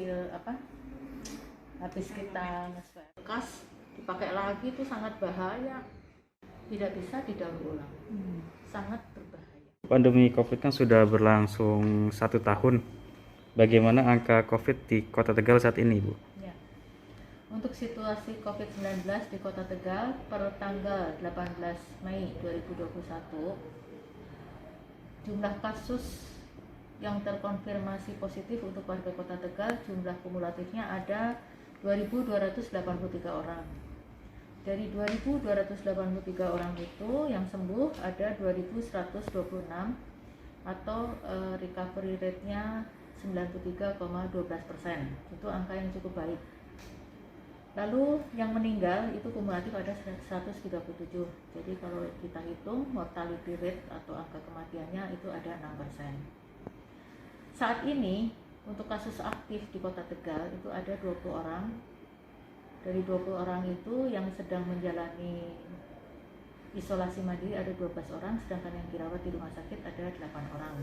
hasil apa habis kita nge-swab bekas dipakai lagi itu sangat bahaya, tidak bisa didaur ulang. Sangat berbahaya. Pandemi COVID kan sudah berlangsung 1 tahun. Bagaimana angka COVID di Kota Tegal saat ini, Bu? Ya. Untuk situasi COVID-19 di Kota Tegal per tanggal 18 Mei 2021, jumlah kasus yang terkonfirmasi positif untuk warga Kota Tegal jumlah kumulatifnya ada 2.283 orang. Dari 2.283 orang itu yang sembuh ada 2.126 atau recovery rate-nya 93,12%. Itu angka yang cukup baik. Lalu yang meninggal itu kumulatif ada 137. Jadi kalau kita hitung mortality rate atau angka kematiannya itu ada 6%. Saat ini untuk kasus aktif di Kota Tegal itu ada 20 orang. Dari 20 orang itu yang sedang menjalani isolasi mandiri ada 12 orang, sedangkan yang dirawat di rumah sakit ada 8 orang.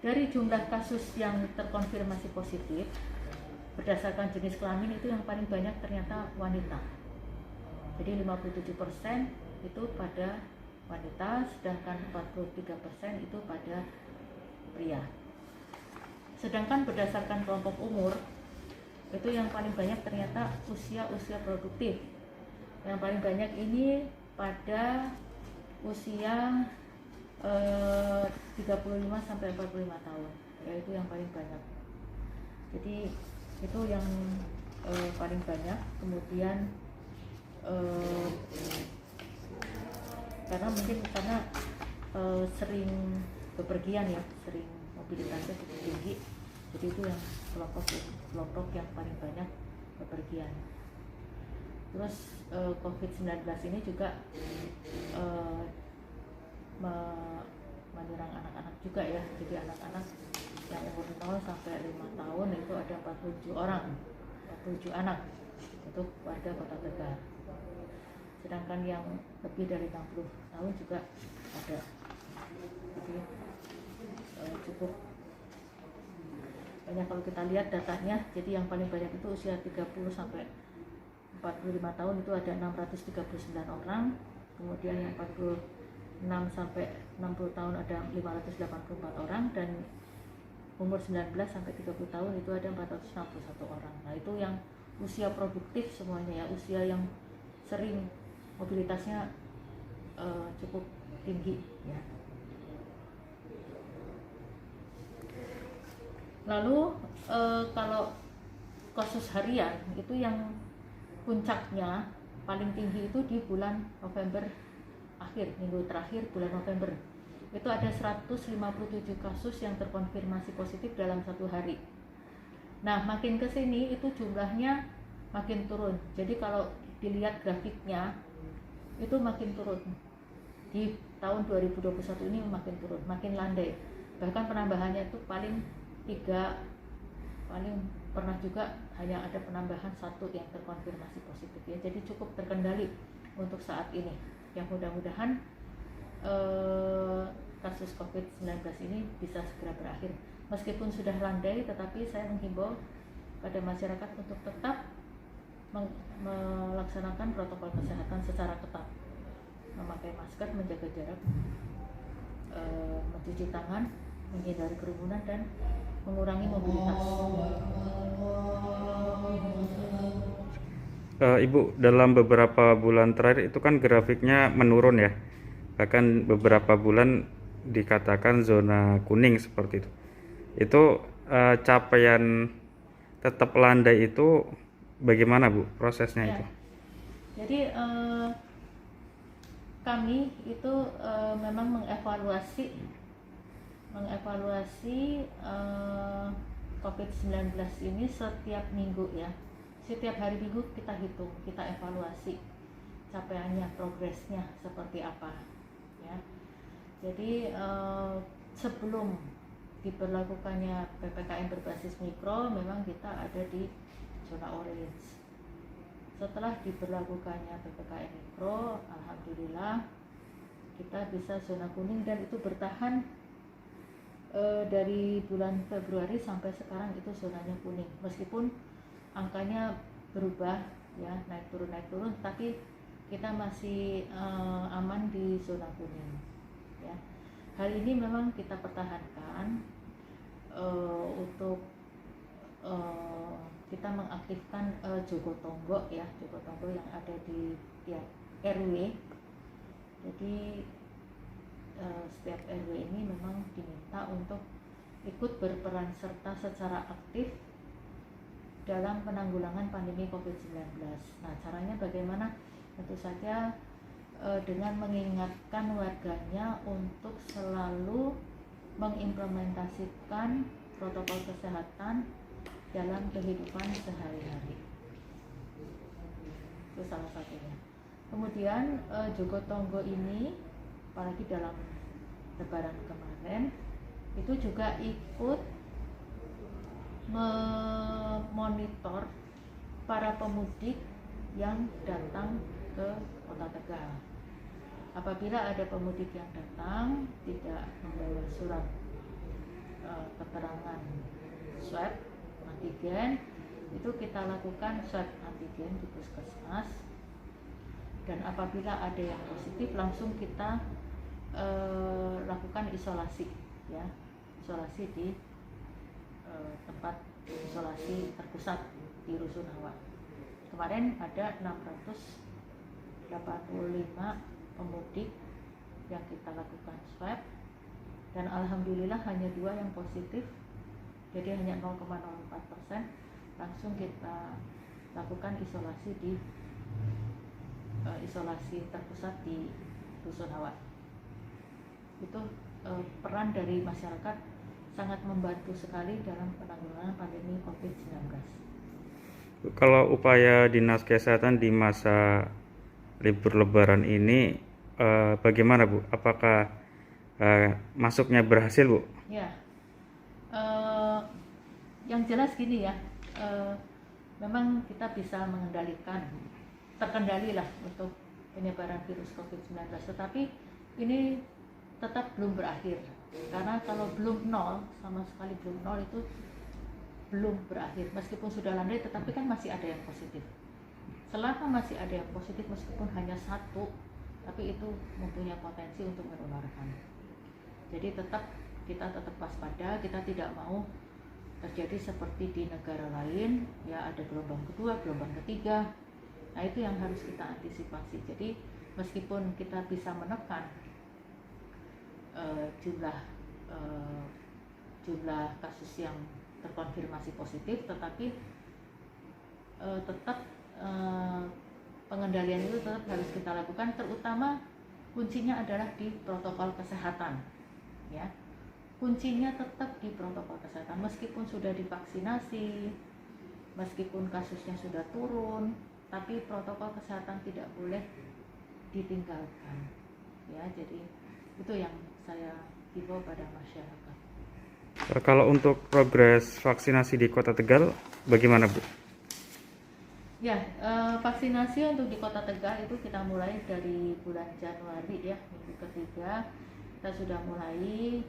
Dari jumlah kasus yang terkonfirmasi positif, berdasarkan jenis kelamin itu yang paling banyak ternyata wanita. Jadi 57% itu pada wanita, sedangkan 43% itu pada pria. Sedangkan berdasarkan kelompok umur, itu yang paling banyak ternyata usia produktif. Yang paling banyak ini pada usia 35 sampai 45 tahun, yaitu yang paling banyak. Jadi itu yang paling banyak. Kemudian karena sering bepergian ya, sering mobilitasnya cukup tinggi, jadi itu yang kelompok yang paling banyak bepergian. Terus COVID-19 ini juga menyerang anak-anak juga ya. Jadi anak-anak yang umur 0 sampai 5 tahun itu ada 47 orang, 47 anak untuk warga Kota Tegal. Sedangkan yang lebih dari 60 tahun juga ada. Jadi cukup banyak kalau kita lihat datanya. Jadi yang paling banyak itu usia 30 sampai 45 tahun itu ada 639 orang. Kemudian yang 46 sampai 60 tahun ada 584 orang, dan umur 19 sampai 30 tahun itu ada 461 orang. Nah, itu yang usia produktif semuanya ya, usia yang sering mobilitasnya cukup tinggi ya. Lalu kalau kasus harian itu yang puncaknya paling tinggi itu di bulan November akhir, minggu terakhir bulan November. Itu ada 157 kasus yang terkonfirmasi positif dalam satu hari. Nah, makin ke sini itu jumlahnya makin turun. Jadi kalau dilihat grafiknya itu makin turun. Di tahun 2021 ini makin turun, makin landai. Bahkan penambahannya itu paling pernah juga hanya ada penambahan 1 yang terkonfirmasi positif ya. Jadi cukup terkendali untuk saat ini. Yang mudah-mudahan kasus COVID-19 ini bisa segera berakhir. Meskipun sudah landai, tetapi saya menghimbau pada masyarakat untuk tetap melaksanakan protokol kesehatan secara ketat, memakai masker, menjaga jarak, mencuci tangan, menghindari kerumunan, dan mengurangi mobilitas. Ibu, dalam beberapa bulan terakhir itu kan grafiknya menurun ya, bahkan beberapa bulan dikatakan zona kuning seperti itu. Itu capaian tetap landai itu bagaimana, Bu, prosesnya Ya. itu? Jadi kami itu memang mengevaluasi COVID-19 ini setiap minggu ya. Setiap hari minggu kita hitung, kita evaluasi capaiannya, progresnya seperti apa ya. Jadi sebelum diberlakukannya PPKM berbasis mikro, memang kita ada di zona orange. Setelah diberlakukannya PPKM mikro, alhamdulillah kita bisa zona kuning, dan itu bertahan dari bulan Februari sampai sekarang itu zonanya kuning, meskipun angkanya berubah ya, naik turun, tapi kita masih aman di zona kuning ya. Hal ini memang kita pertahankan untuk kita mengaktifkan Jogotongo ya, Jogotongo yang ada di tiap RW. Jadi setiap RW ini memang diminta untuk ikut berperan serta secara aktif dalam penanggulangan pandemi COVID-19. Nah, caranya bagaimana? Tentu saja dengan mengingatkan warganya untuk selalu mengimplementasikan protokol kesehatan dalam kehidupan sehari-hari. Itu salah satunya. Kemudian Jogotongo ini, apalagi dalam Lebaran kemarin, itu juga ikut memonitor para pemudik yang datang ke Kota Tegal. Apabila ada pemudik yang datang tidak membawa surat keterangan swab antigen, itu kita lakukan swab antigen di puskesmas, dan apabila ada yang positif langsung kita lakukan isolasi ya, isolasi di tempat isolasi terpusat di Rusunawa. Kemarin ada 685 pemudik yang kita lakukan swab, dan alhamdulillah hanya 2 yang positif, jadi hanya 0,04%. Langsung kita lakukan isolasi di isolasi terpusat di Rusunawa. Itu peran dari masyarakat sangat membantu sekali dalam penanggulangan pandemi COVID-19. Kalau upaya Dinas Kesehatan di masa libur Lebaran ini bagaimana, Bu? Apakah masuknya berhasil, Bu? Ya, yang jelas gini ya, memang kita bisa mengendalikan, terkendali lah untuk penyebaran virus COVID-19, tetapi ini tetap belum berakhir, karena kalau belum nol, sama sekali belum nol, itu belum berakhir. Meskipun sudah landai, tetapi kan masih ada yang positif. Selama masih ada yang positif, meskipun hanya 1, tapi itu mempunyai potensi untuk menularkan. Jadi kita tetap waspada, kita tidak mau terjadi seperti di negara lain ya, ada gelombang kedua, gelombang ketiga. Nah, itu yang harus kita antisipasi. Jadi meskipun kita bisa menekan jumlah kasus yang terkonfirmasi positif, tetapi tetap pengendalian itu tetap harus kita lakukan, terutama kuncinya adalah di protokol kesehatan ya. Kuncinya tetap di protokol kesehatan, meskipun sudah divaksinasi, meskipun kasusnya sudah turun, tapi protokol kesehatan tidak boleh ditinggalkan ya. Jadi itu yang saya himbau pada masyarakat. Kalau untuk progres vaksinasi di Kota Tegal bagaimana, Bu? Ya, vaksinasi untuk di Kota Tegal itu kita mulai dari bulan Januari ya, minggu ketiga kita sudah mulai,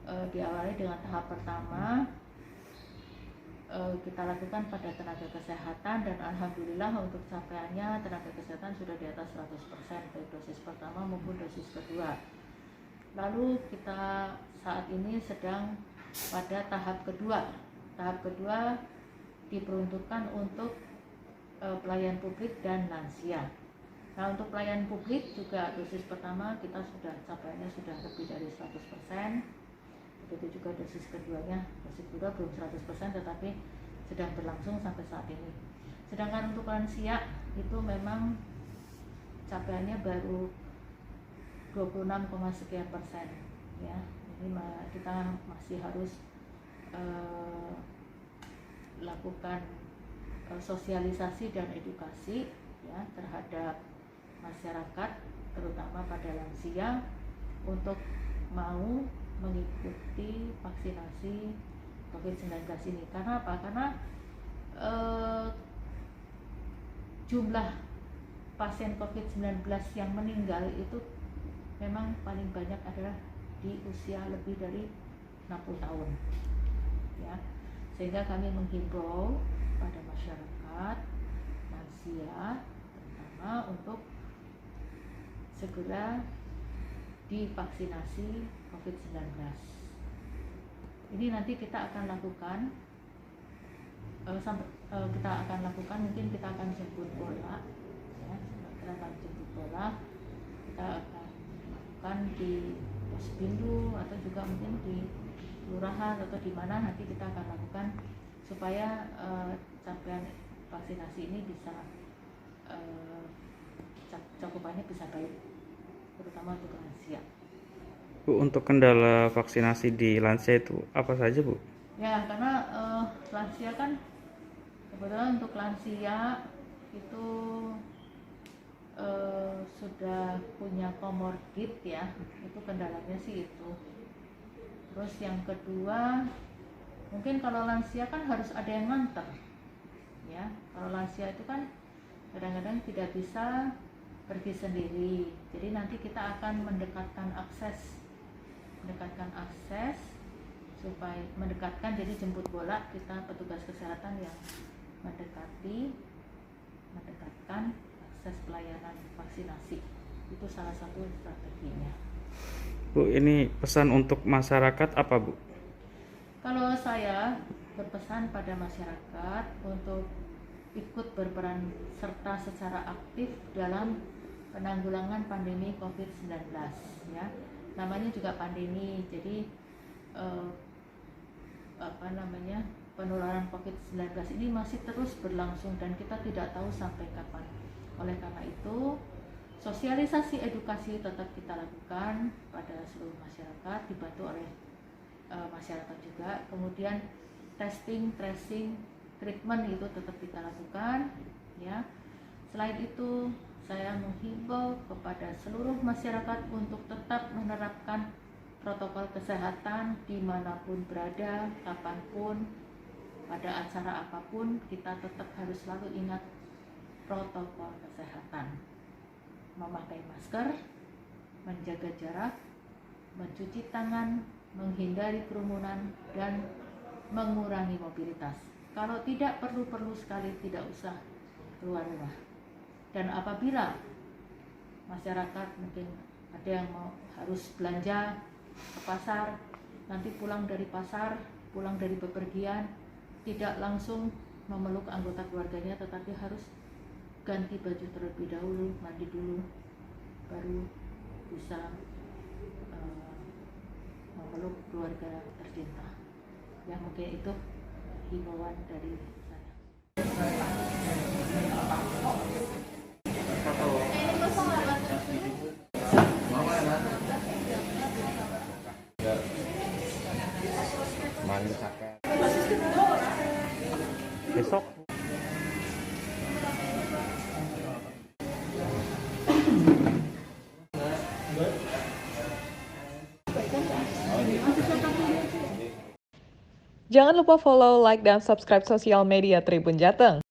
diawali dengan tahap pertama kita lakukan pada tenaga kesehatan, dan alhamdulillah untuk capaiannya tenaga kesehatan sudah di atas 100%, baik dosis pertama maupun dosis kedua. Lalu kita saat ini sedang pada tahap kedua. Tahap kedua diperuntukkan untuk pelayan publik dan lansia. Nah, untuk pelayan publik juga dosis pertama kita sudah capaiannya sudah lebih dari 100%. Begitu juga dosis keduanya, dosis kedua belum 100%, tetapi sedang berlangsung sampai saat ini. Sedangkan untuk lansia itu memang capaiannya baru 26, sekian persen ya. Ini kita masih harus lakukan sosialisasi dan edukasi ya terhadap masyarakat, terutama pada lansia, untuk mau mengikuti vaksinasi COVID-19 ini. Karena apa? Karena jumlah pasien COVID-19 yang meninggal itu memang paling banyak adalah di usia lebih dari 60 tahun. Ya. Sehingga kami menghimbau pada masyarakat lansia terutama untuk segera divaksinasi COVID-19. Ini nanti kita akan lakukan mungkin kita akan jemput bola ya, kita akan jemput bola, kita akan lakukan di Posbindu atau juga mungkin di kelurahan atau di mana nanti kita akan lakukan supaya capaian vaksinasi ini bisa cakupannya bisa baik, terutama untuk lansia. Bu, untuk kendala vaksinasi di lansia itu apa saja, Bu? Ya, karena lansia kan kebetulan untuk lansia itu sudah punya komorbid ya, itu kendalanya sih itu. Terus yang kedua, mungkin kalau lansia kan harus ada yang nganter ya. Kalau lansia itu kan kadang-kadang tidak bisa pergi sendiri, jadi nanti kita akan mendekatkan akses supaya mendekatkan, jadi jemput bola kita petugas kesehatan yang mendekatkan akses pelayanan vaksinasi, itu salah satu strateginya. Bu, ini pesan untuk masyarakat apa, Bu? Kalau saya berpesan pada masyarakat untuk ikut berperan serta secara aktif dalam penanggulangan pandemi COVID-19 ya. Namanya juga pandemi, jadi penularan COVID-19 ini masih terus berlangsung dan kita tidak tahu sampai kapan. Oleh karena itu, sosialisasi edukasi tetap kita lakukan pada seluruh masyarakat, dibantu oleh masyarakat juga. Kemudian testing, tracing, treatment itu tetap kita lakukan ya. Selain itu, saya menghimbau kepada seluruh masyarakat untuk tetap menerapkan protokol kesehatan dimanapun berada, kapanpun, pada acara apapun, kita tetap harus selalu ingat protokol kesehatan. Memakai masker, menjaga jarak, mencuci tangan, menghindari kerumunan, dan mengurangi mobilitas. Kalau tidak perlu sekali, tidak usah keluar rumah. Dan apabila masyarakat mungkin ada yang harus belanja ke pasar, nanti pulang dari pasar, pulang dari bepergian, tidak langsung memeluk anggota keluarganya, tetapi harus ganti baju terlebih dahulu, mandi dulu, baru bisa memeluk keluarga tercinta. Ya, mungkin itu himbauan dari saya. Besok Jangan lupa follow, like, dan subscribe sosial media Tribun Jateng.